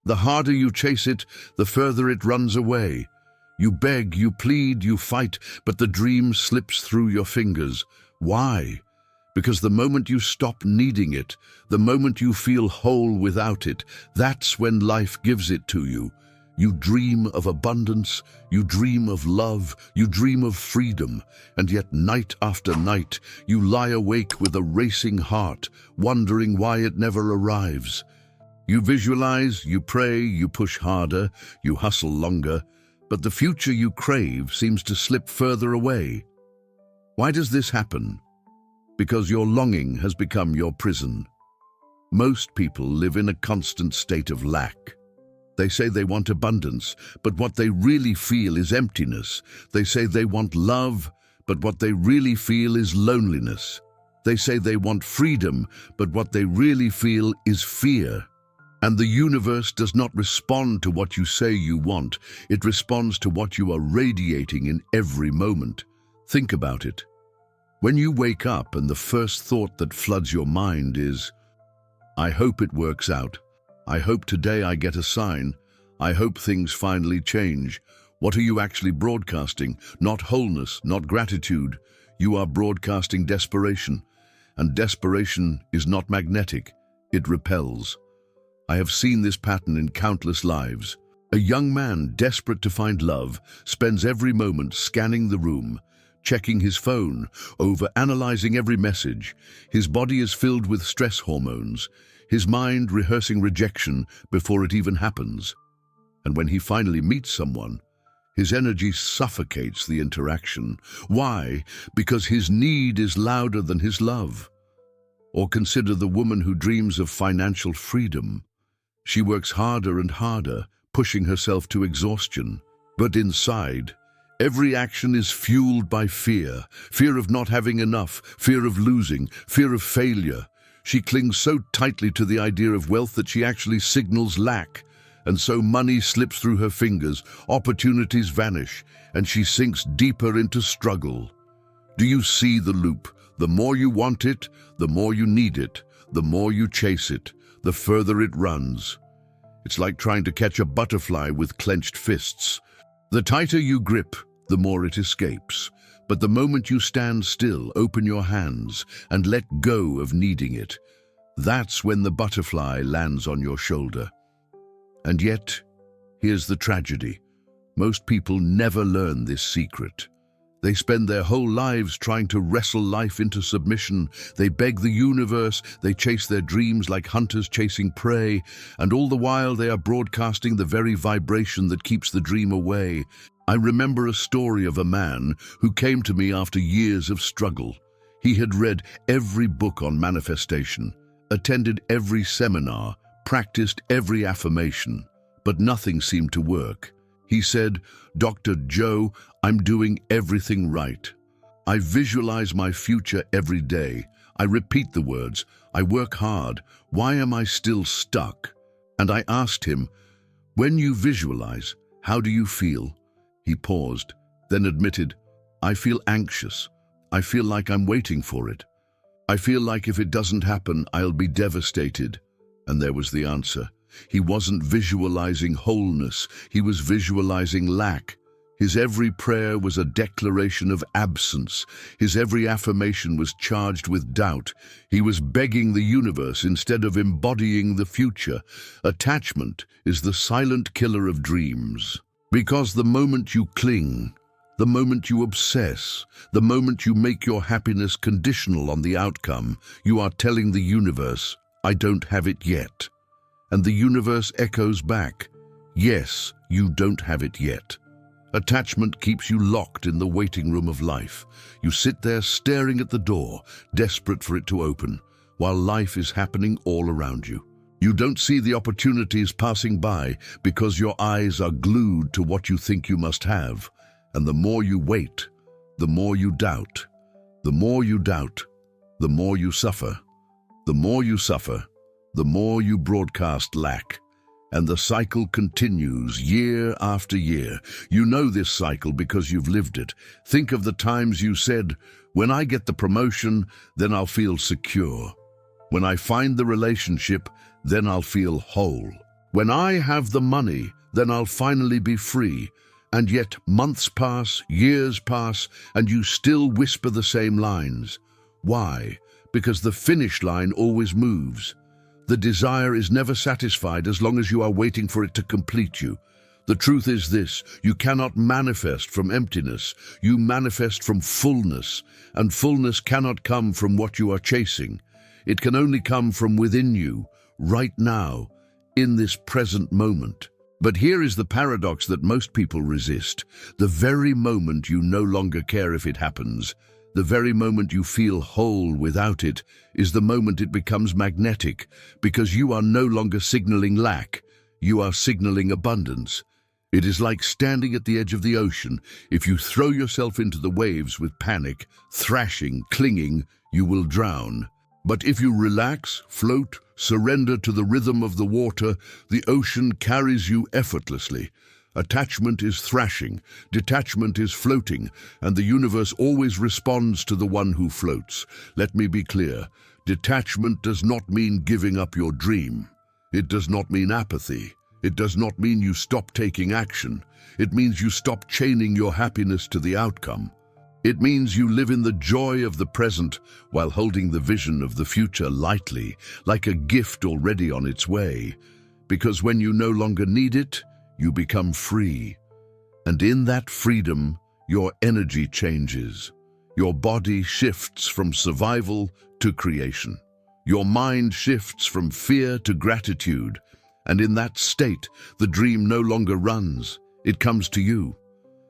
The harder you chase it, the further it runs away. You beg, you plead, you fight, but the dream slips through your fingers. Why? Because the moment you stop needing it, the moment you feel whole without it, that's when life gives it to you. You dream of abundance, you dream of love, you dream of freedom, and yet night after night you lie awake with a racing heart, wondering why it never arrives. You visualize, you pray, you push harder, you hustle longer, but the future you crave seems to slip further away. Why does this happen? Because your longing has become your prison. Most people live in a constant state of lack. They say they want abundance, but what they really feel is emptiness. They say they want love, but what they really feel is loneliness. They say they want freedom, but what they really feel is fear. And the universe does not respond to what you say you want. It responds to what you are radiating in every moment. Think about it. When you wake up and the first thought that floods your mind is, I hope it works out. I hope today I get a sign. I hope things finally change. What are you actually broadcasting? Not wholeness, not gratitude. You are broadcasting desperation. And desperation is not magnetic. It repels. I have seen this pattern in countless lives. A young man desperate to find love spends every moment scanning the room, checking his phone, over-analyzing every message. His body is filled with stress hormones, his mind rehearsing rejection before it even happens. And when he finally meets someone, his energy suffocates the interaction. Why? Because his need is louder than his love. Or consider the woman who dreams of financial freedom. She works harder and harder, pushing herself to exhaustion. But inside, every action is fueled by fear. Fear of not having enough, fear of losing, fear of failure. She clings so tightly to the idea of wealth that she actually signals lack. And so money slips through her fingers, opportunities vanish, and she sinks deeper into struggle. Do you see the loop? The more you want it, the more you need it. The more you chase it, the further it runs. It's like trying to catch a butterfly with clenched fists. The tighter you grip, the more it escapes. But the moment you stand still, open your hands, and let go of needing it, that's when the butterfly lands on your shoulder. And yet, here's the tragedy. Most people never learn this secret. They spend their whole lives trying to wrestle life into submission. They beg the universe, they chase their dreams like hunters chasing prey, and all the while they are broadcasting the very vibration that keeps the dream away. I remember a story of a man who came to me after years of struggle. He had read every book on manifestation, attended every seminar, practiced every affirmation, but nothing seemed to work. He said, "Dr. Joe, I'm doing everything right. I visualize my future every day. I repeat the words. I work hard. Why am I still stuck?" And I asked him, "When you visualize, how do you feel?" He paused, then admitted, "I feel anxious. I feel like I'm waiting for it. I feel like if it doesn't happen, I'll be devastated." And there was the answer. He wasn't visualizing wholeness, he was visualizing lack. His every prayer was a declaration of absence. His every affirmation was charged with doubt. He was begging the universe instead of embodying the future. Attachment is the silent killer of dreams. Because the moment you cling, the moment you obsess, the moment you make your happiness conditional on the outcome, you are telling the universe, "I don't have it yet." And the universe echoes back, "Yes, you don't have it yet." Attachment keeps you locked in the waiting room of life. You sit there staring at the door, desperate for it to open, while life is happening all around you. You don't see the opportunities passing by because your eyes are glued to what you think you must have. And the more you wait, the more you doubt. The more you doubt, the more you suffer. The more you suffer, the more you broadcast lack. And the cycle continues year after year. You know this cycle because you've lived it. Think of the times you said, "When I get the promotion, then I'll feel secure. When I find the relationship, then I'll feel whole." When I have the money, then I'll finally be free. And yet months pass, years pass, and you still whisper the same lines. Why? Because the finish line always moves. The desire is never satisfied as long as you are waiting for it to complete you. The truth is this: you cannot manifest from emptiness, you manifest from fullness, and fullness cannot come from what you are chasing. It can only come from within you, right now, in this present moment. But here is the paradox that most people resist. The very moment you no longer care if it happens, the very moment you feel whole without it, is the moment it becomes magnetic, because you are no longer signaling lack, you are signaling abundance. It is like standing at the edge of the ocean. If you throw yourself into the waves with panic, thrashing, clinging, you will drown. But if you relax, float, surrender to the rhythm of the water, the ocean carries you effortlessly. Attachment is thrashing, detachment is floating, and the universe always responds to the one who floats. Let me be clear. Detachment does not mean giving up your dream. It does not mean apathy. It does not mean you stop taking action. It means you stop chaining your happiness to the outcome. It means you live in the joy of the present while holding the vision of the future lightly, like a gift already on its way. Because when you no longer need it, you become free. And in that freedom, your energy changes. Your body shifts from survival to creation. Your mind shifts from fear to gratitude. And in that state, the dream no longer runs. It comes to you.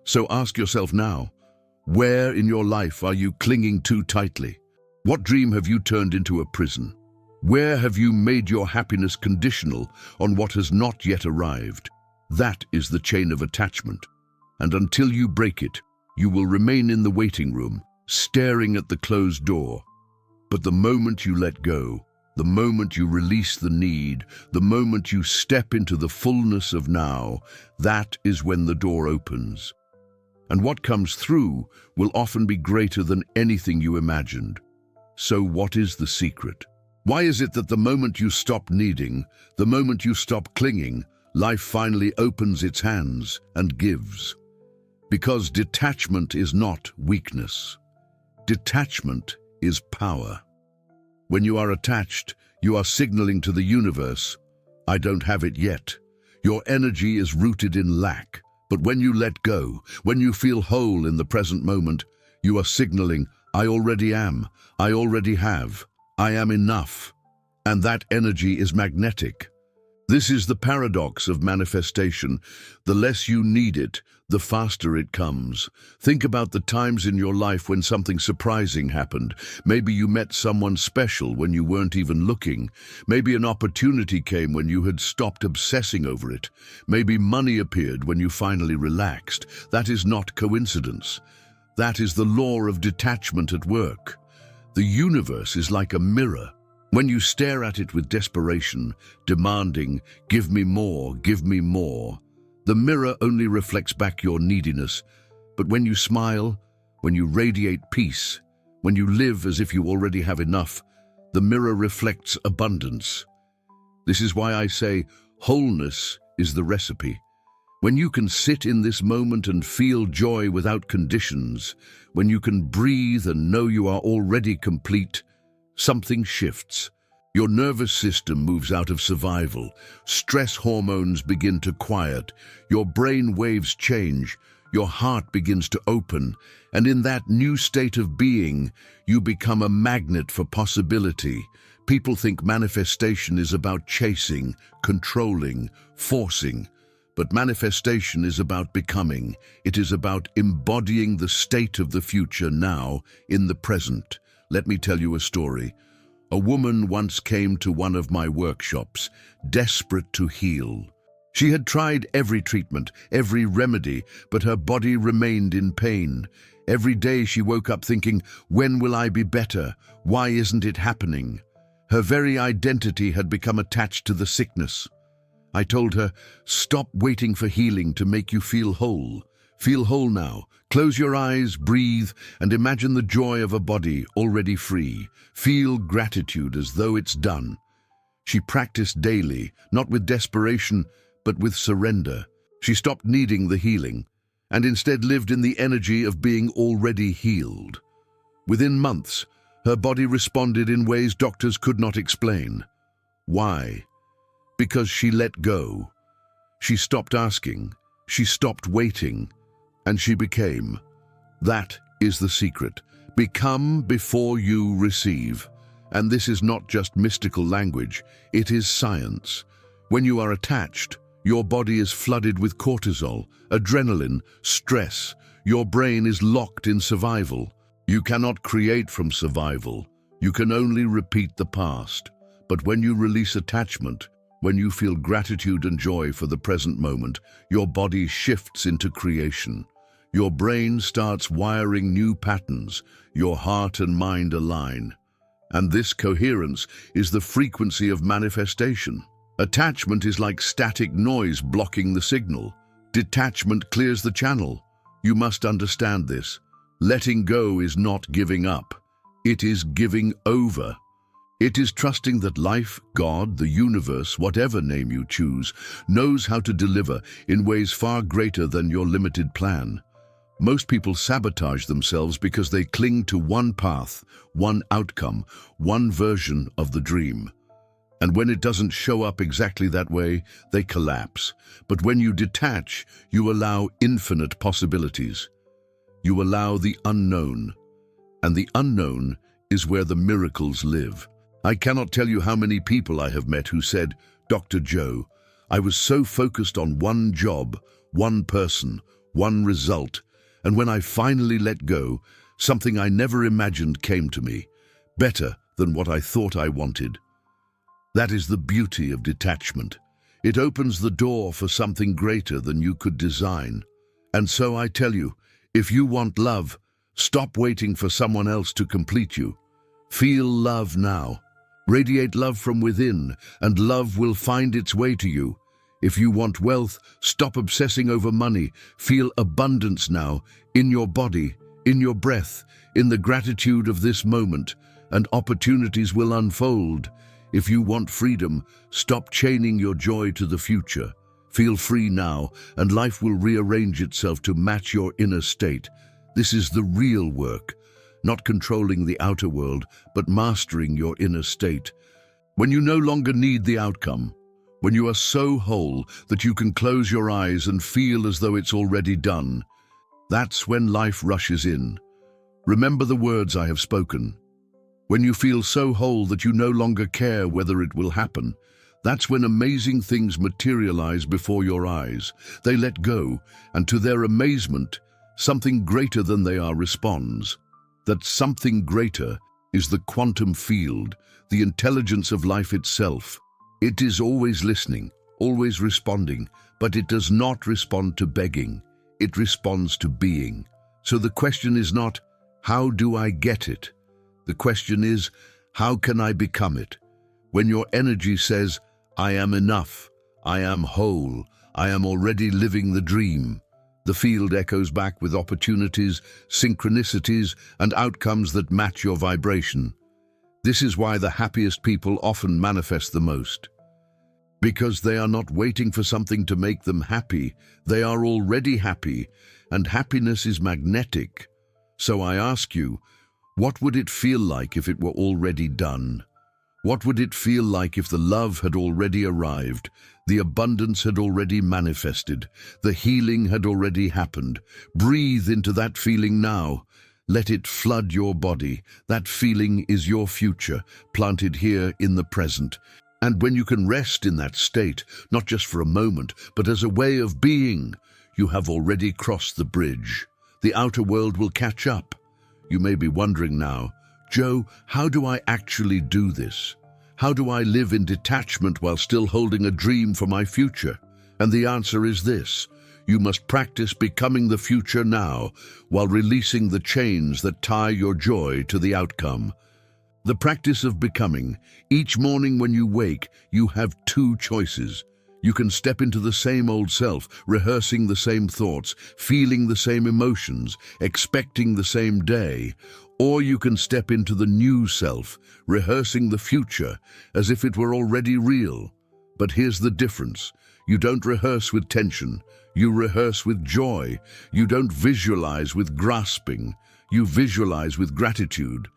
So ask yourself now, where in your life are you clinging too tightly? What dream have you turned into a prison? Where have you made your happiness conditional on what has not yet arrived? That is the chain of attachment. And until you break it, you will remain in the waiting room, staring at the closed door. But the moment you let go, the moment you release the need, the moment you step into the fullness of now, that is when the door opens. And what comes through will often be greater than anything you imagined. So what is the secret? Why is it that the moment you stop needing, the moment you stop clinging, life finally opens its hands and gives? Because detachment is not weakness. Detachment is power. When you are attached, you are signaling to the universe, I don't have it yet. Your energy is rooted in lack. But when you let go, when you feel whole in the present moment, you are signaling, I already am, I already have, I am enough. And that energy is magnetic. This is the paradox of manifestation. The less you need it, the faster it comes. Think about the times in your life when something surprising happened. Maybe you met someone special when you weren't even looking. Maybe an opportunity came when you had stopped obsessing over it. Maybe money appeared when you finally relaxed. That is not coincidence. That is the law of detachment at work. The universe is like a mirror. When you stare at it with desperation, demanding, give me more, the mirror only reflects back your neediness. But when you smile, when you radiate peace, when you live as if you already have enough, the mirror reflects abundance. This is why I say wholeness is the recipe. When you can sit in this moment and feel joy without conditions, when you can breathe and know you are already complete, something shifts. Your nervous system moves out of survival. Stress hormones begin to quiet. Your brain waves change. Your heart begins to open. And in that new state of being, you become a magnet for possibility. People think manifestation is about chasing, controlling, forcing. But manifestation is about becoming. It is about embodying the state of the future now, in the present. Let me tell you a story. A woman once came to one of my workshops, desperate to heal. She had tried every treatment, every remedy, but her body remained in pain. Every day she woke up thinking, when will I be better? Why isn't it happening? Her very identity had become attached to the sickness. I told her, stop waiting for healing to make you feel whole. Feel whole now. Close your eyes, breathe, and imagine the joy of a body already free. Feel gratitude as though it's done. She practiced daily, not with desperation, but with surrender. She stopped needing the healing, and instead lived in the energy of being already healed. Within months, her body responded in ways doctors could not explain. Why? Because she let go. She stopped asking, she stopped waiting, and she became. That is the secret. Become before you receive. And this is not just mystical language, it is science. When you are attached, your body is flooded with cortisol, adrenaline, stress. Your brain is locked in survival. You cannot create from survival. You can only repeat the past. But when you release attachment, when you feel gratitude and joy for the present moment, your body shifts into creation. Your brain starts wiring new patterns. Your heart and mind align. And this coherence is the frequency of manifestation. Attachment is like static noise blocking the signal. Detachment clears the channel. You must understand this. Letting go is not giving up. It is giving over. It is trusting that life, God, the universe, whatever name you choose, knows how to deliver in ways far greater than your limited plan. Most people sabotage themselves because they cling to one path, one outcome, one version of the dream. And when it doesn't show up exactly that way, they collapse. But when you detach, you allow infinite possibilities. You allow the unknown. And the unknown is where the miracles live. I cannot tell you how many people I have met who said, "Dr. Joe, I was so focused on one job, one person, one result, and when I finally let go, something I never imagined came to me, better than what I thought I wanted." That is the beauty of detachment. It opens the door for something greater than you could design. And so I tell you, if you want love, stop waiting for someone else to complete you. Feel love now. Radiate love from within, and love will find its way to you. If you want wealth, stop obsessing over money. Feel abundance now, in your body, in your breath, in the gratitude of this moment, and opportunities will unfold. If you want freedom, stop chaining your joy to the future. Feel free now, and life will rearrange itself to match your inner state. This is the real work, not controlling the outer world, but mastering your inner state. When you no longer need the outcome, when you are so whole that you can close your eyes and feel as though it's already done, that's when life rushes in. Remember the words I have spoken. When you feel so whole that you no longer care whether it will happen, that's when amazing things materialize before your eyes. They let go, and to their amazement, something greater than they are responds. That something greater is the quantum field, the intelligence of life itself. It is always listening, always responding, but it does not respond to begging. It responds to being. So the question is not, how do I get it? The question is, how can I become it? When your energy says, I am enough, I am whole, I am already living the dream, the field echoes back with opportunities, synchronicities, and outcomes that match your vibration. This is why the happiest people often manifest the most. Because they are not waiting for something to make them happy, they are already happy, and happiness is magnetic. So I ask you, what would it feel like if it were already done? What would it feel like if the love had already arrived, the abundance had already manifested, the healing had already happened? Breathe into that feeling now. Let it flood your body. That feeling is your future, planted here in the present. And when you can rest in that state, not just for a moment, but as a way of being, you have already crossed the bridge. The outer world will catch up. You may be wondering now, Joe, how do I actually do this? How do I live in detachment while still holding a dream for my future? And the answer is this: you must practice becoming the future now, while releasing the chains that tie your joy to the outcome. The practice of becoming. Each morning when you wake, you have two choices. You can step into the same old self, rehearsing the same thoughts, feeling the same emotions, expecting the same day, Or you can step into the new self, rehearsing the future as if it were already real. But here's the difference. You don't rehearse with tension. You rehearse with joy. You don't visualize with grasping. You visualize with gratitude.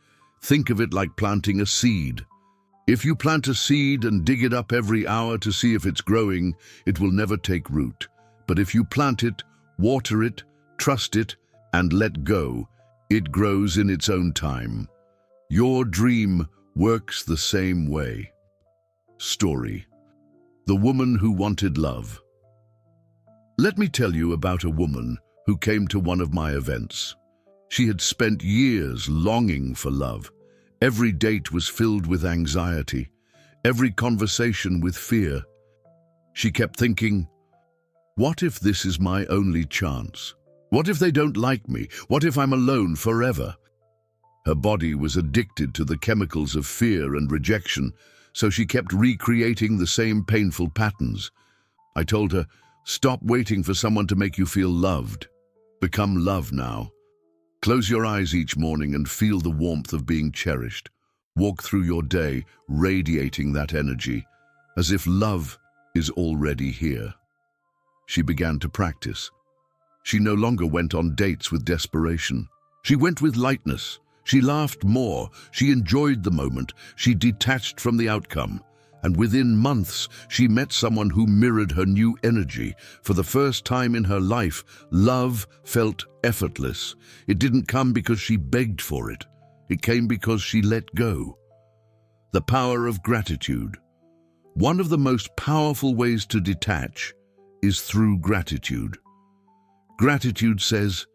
Think of it like planting a seed. If you plant a seed and dig it up every hour to see if it's growing, it will never take root. But if you plant it, water it, trust it, and let go, it grows in its own time. Your dream works the same way. Story: The Woman Who Wanted Love. Let me tell you about a woman who came to one of my events. She had spent years longing for love. Every date was filled with anxiety, every conversation with fear. She kept thinking, what if this is my only chance? What if they don't like me? What if I'm alone forever? Her body was addicted to the chemicals of fear and rejection, so she kept recreating the same painful patterns. I told her, stop waiting for someone to make you feel loved. Become love now. Close your eyes each morning and feel the warmth of being cherished. Walk through your day radiating that energy, as if love is already here. She began to practice. She no longer went on dates with desperation. She went with lightness. She laughed more. She enjoyed the moment. She detached from the outcome. And within months, she met someone who mirrored her new energy. For the first time in her life, love felt effortless. It didn't come because she begged for it. It came because she let go. The power of gratitude. One of the most powerful ways to detach is through gratitude. Gratitude says,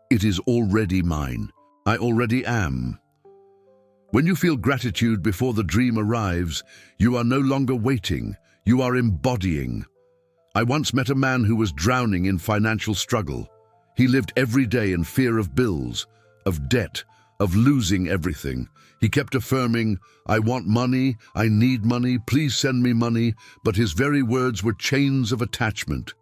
it is already mine. I already am. When you feel gratitude before the dream arrives, you are no longer waiting, you are embodying. I once met a man who was drowning in financial struggle. He lived every day in fear of bills, of debt, of losing everything. He kept affirming, I want money, I need money, please send me money, but his very words were chains of attachment.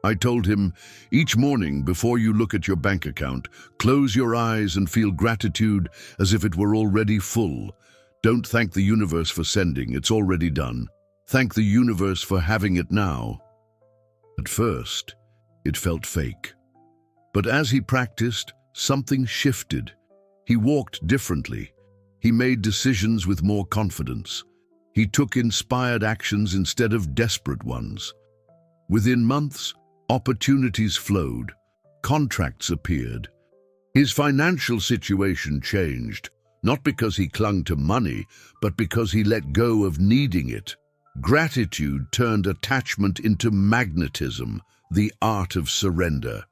I told him, each morning before you look at your bank account, close your eyes and feel gratitude as if it were already full. Don't thank the universe for sending, it's already done. Thank the universe for having it now. At first, it felt fake. But as he practiced, something shifted. He walked differently. He made decisions with more confidence. He took inspired actions instead of desperate ones. Within months, opportunities flowed, contracts appeared. His financial situation changed, not because he clung to money, but because he let go of needing it. Gratitude turned attachment into magnetism, the art of surrender.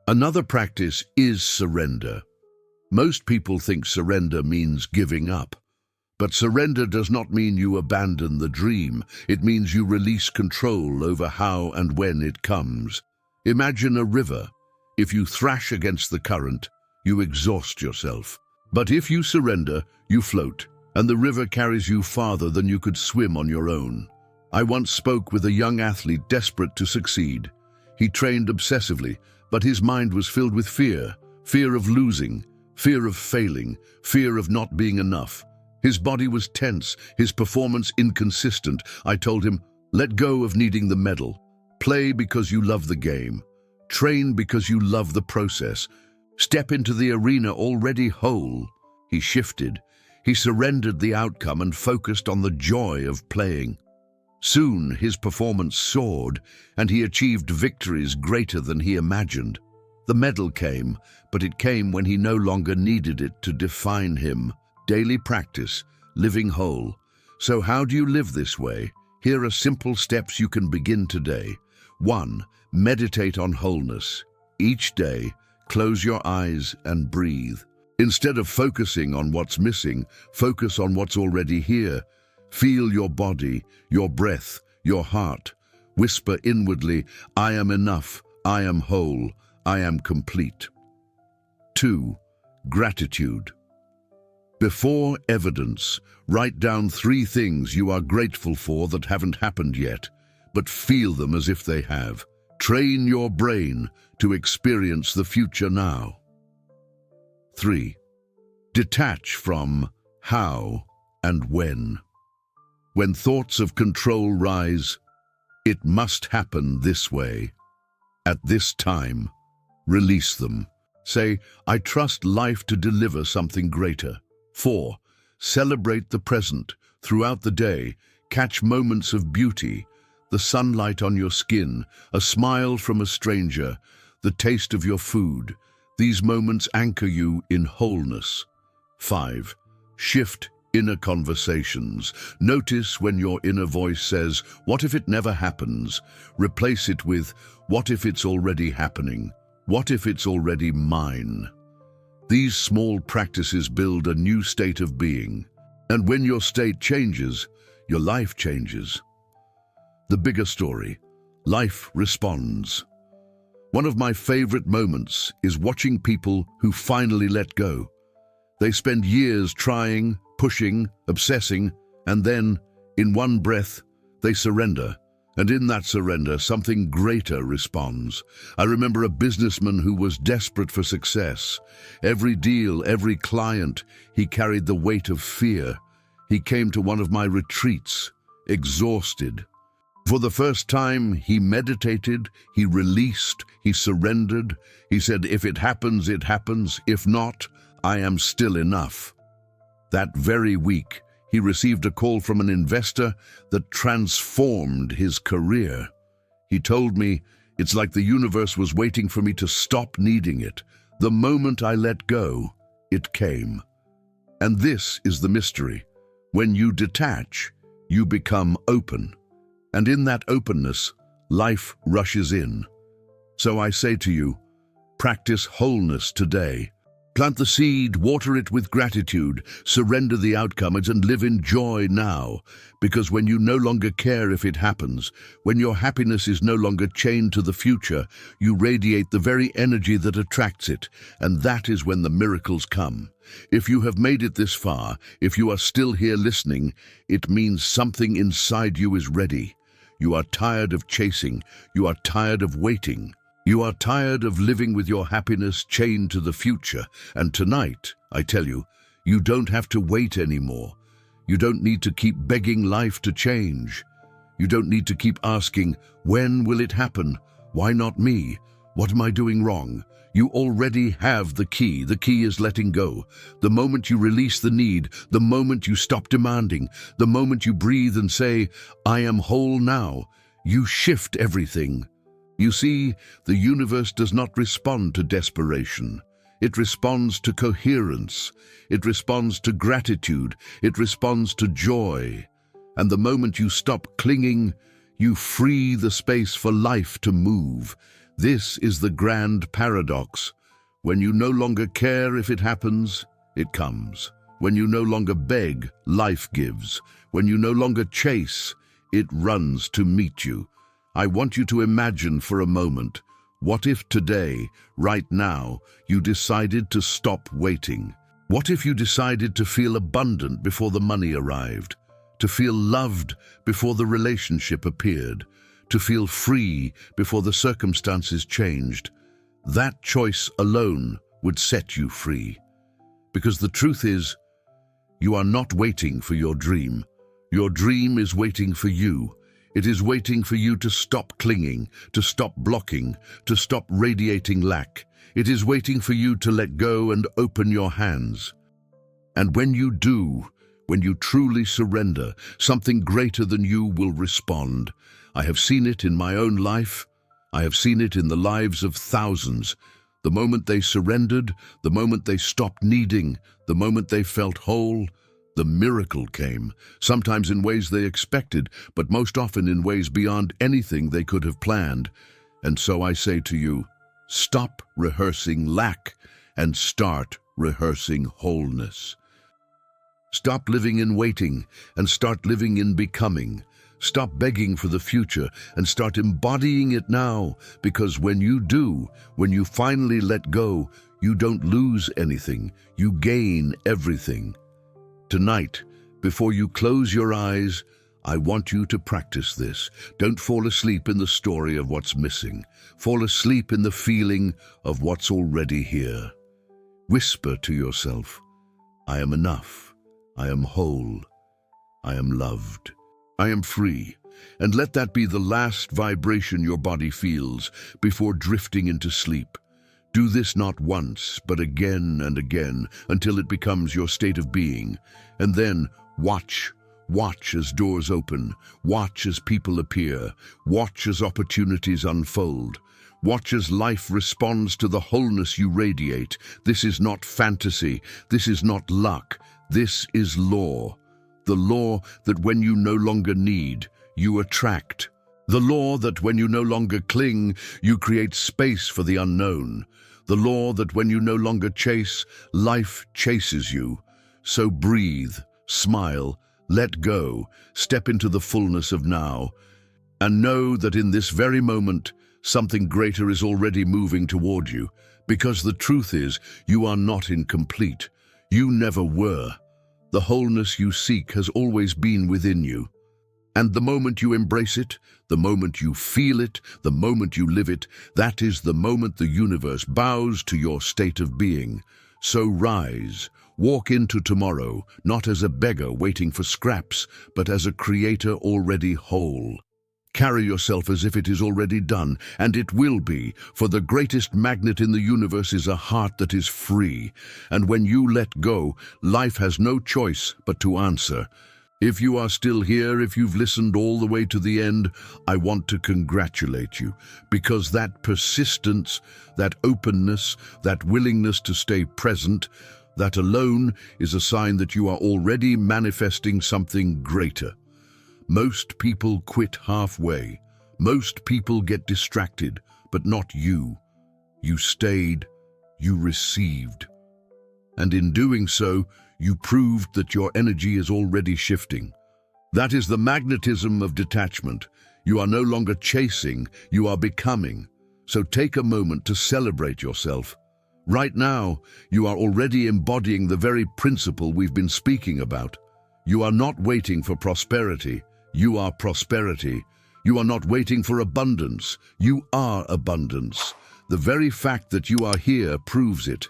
Another practice is surrender. Most people think surrender means giving up. But surrender does not mean you abandon the dream. It means you release control over how and when it comes. Imagine a river. If you thrash against the current, you exhaust yourself. But if you surrender, you float, and the river carries you farther than you could swim on your own. I once spoke with a young athlete desperate to succeed. He trained obsessively, but his mind was filled with fear. Fear of losing, fear of failing, fear of not being enough. His body was tense, his performance inconsistent. I told him, let go of needing the medal. Play because you love the game. Train because you love the process. Step into the arena already whole. He shifted. He surrendered the outcome and focused on the joy of playing. Soon his performance soared, and he achieved victories greater than he imagined. The medal came, but it came when he no longer needed it to define him. Daily practice, living whole. So how do you live this way? Here are simple steps you can begin today. 1. Meditate on wholeness. Each day, close your eyes and breathe. Instead of focusing on what's missing, focus on what's already here. Feel your body, your breath, your heart. Whisper inwardly, I am enough, I am whole, I am complete. 2. Gratitude. Before evidence, write down 3 things you are grateful for that haven't happened yet, but feel them as if they have. Train your brain to experience the future now. 3. Detach from how and when. When thoughts of control rise, it must happen this way. At this time, release them. Say, I trust life to deliver something greater. 4. Celebrate the present. Throughout the day, catch moments of beauty, the sunlight on your skin, a smile from a stranger, the taste of your food. These moments anchor you in wholeness. 5. Shift inner conversations. Notice when your inner voice says, what if it never happens? Replace it with, what if it's already happening? What if it's already mine? These small practices build a new state of being. And when your state changes, your life changes. The bigger story, life responds. One of my favorite moments is watching people who finally let go. They spend years trying, pushing, obsessing, and then, in one breath, they surrender. And in that surrender, something greater responds. I remember a businessman who was desperate for success. Every deal, every client, he carried the weight of fear. He came to one of my retreats, exhausted. For the first time, he meditated, he released, he surrendered. He said, if it happens, it happens. If not, I am still enough. That very week, he received a call from an investor that transformed his career. He told me, it's like the universe was waiting for me to stop needing it. The moment I let go, it came. And this is the mystery. When you detach, you become open. And in that openness, life rushes in. So I say to you, practice wholeness today. Plant the seed, water it with gratitude, surrender the outcome and live in joy now. Because when you no longer care if it happens, when your happiness is no longer chained to the future, you radiate the very energy that attracts it, and that is when the miracles come. If you have made it this far, if you are still here listening, it means something inside you is ready. You are tired of chasing, you are tired of waiting. You are tired of living with your happiness chained to the future, and tonight, I tell you, you don't have to wait anymore. You don't need to keep begging life to change. You don't need to keep asking, when will it happen? Why not me? What am I doing wrong? You already have the key. The key is letting go. The moment you release the need, the moment you stop demanding, the moment you breathe and say, I am whole now, you shift everything. You see, the universe does not respond to desperation. It responds to coherence. It responds to gratitude. It responds to joy. And the moment you stop clinging, you free the space for life to move. This is the grand paradox. When you no longer care if it happens, it comes. When you no longer beg, life gives. When you no longer chase, it runs to meet you. I want you to imagine for a moment, what if today, right now, you decided to stop waiting? What if you decided to feel abundant before the money arrived? To feel loved before the relationship appeared? To feel free before the circumstances changed? That choice alone would set you free. Because the truth is, you are not waiting for your dream. Your dream is waiting for you. It is waiting for you to stop clinging, to stop blocking, to stop radiating lack. It is waiting for you to let go and open your hands. And when you do, when you truly surrender, something greater than you will respond. I have seen it in my own life. I have seen it in the lives of thousands. The moment they surrendered, the moment they stopped needing, the moment they felt whole, the miracle came, sometimes in ways they expected, but most often in ways beyond anything they could have planned. And so I say to you, stop rehearsing lack and start rehearsing wholeness. Stop living in waiting and start living in becoming. Stop begging for the future and start embodying it now, because when you do, when you finally let go, you don't lose anything, you gain everything. Tonight, before you close your eyes, I want you to practice this. Don't fall asleep in the story of what's missing. Fall asleep in the feeling of what's already here. Whisper to yourself, I am enough. I am whole. I am loved. I am free. And let that be the last vibration your body feels before drifting into sleep. Do this not once, but again and again, until it becomes your state of being. And then watch. Watch as doors open. Watch as people appear. Watch as opportunities unfold. Watch as life responds to the wholeness you radiate. This is not fantasy. This is not luck. This is law. The law that when you no longer need, you attract. The law that when you no longer cling, you create space for the unknown. The law that when you no longer chase, life chases you. So breathe, smile, let go, step into the fullness of now, and know that in this very moment, something greater is already moving toward you, because the truth is, you are not incomplete. You never were. The wholeness you seek has always been within you. And the moment you embrace it, the moment you feel it, the moment you live it, that is the moment the universe bows to your state of being. So rise, walk into tomorrow, not as a beggar waiting for scraps, but as a creator already whole. Carry yourself as if it is already done, and it will be, for the greatest magnet in the universe is a heart that is free. And when you let go, life has no choice but to answer. If you are still here, if you've listened all the way to the end, I want to congratulate you, because that persistence, that openness, that willingness to stay present, that alone is a sign that you are already manifesting something greater. Most people quit halfway. Most people get distracted, but not you. You stayed, you received. And in doing so, you proved that your energy is already shifting. That is the magnetism of detachment. You are no longer chasing, you are becoming. So take a moment to celebrate yourself. Right now, you are already embodying the very principle we've been speaking about. You are not waiting for prosperity. You are prosperity. You are not waiting for abundance. You are abundance. The very fact that you are here proves it.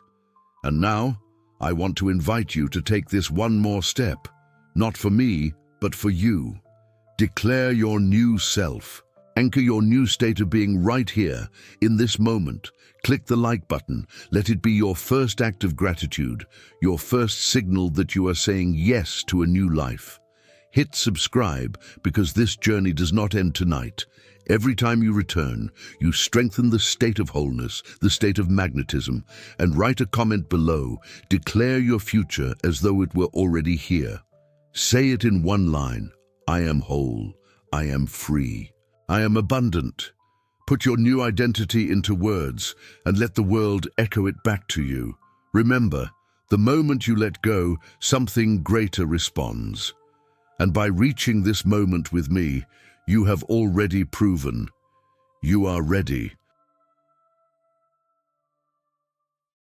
And now, I want to invite you to take this one more step. Not for me, but for you. Declare your new self. Anchor your new state of being right here, in this moment. Click the like button. Let it be your first act of gratitude, your first signal that you are saying yes to a new life. Hit subscribe, because this journey does not end tonight. Every time you return, you strengthen the state of wholeness, the state of magnetism, and write a comment below. Declare your future as though it were already here. Say it in one line: I am whole, I am free, I am abundant. Put your new identity into words and let the world echo it back to you. Remember, the moment you let go, something greater responds. And by reaching this moment with me, you have already proven you are ready.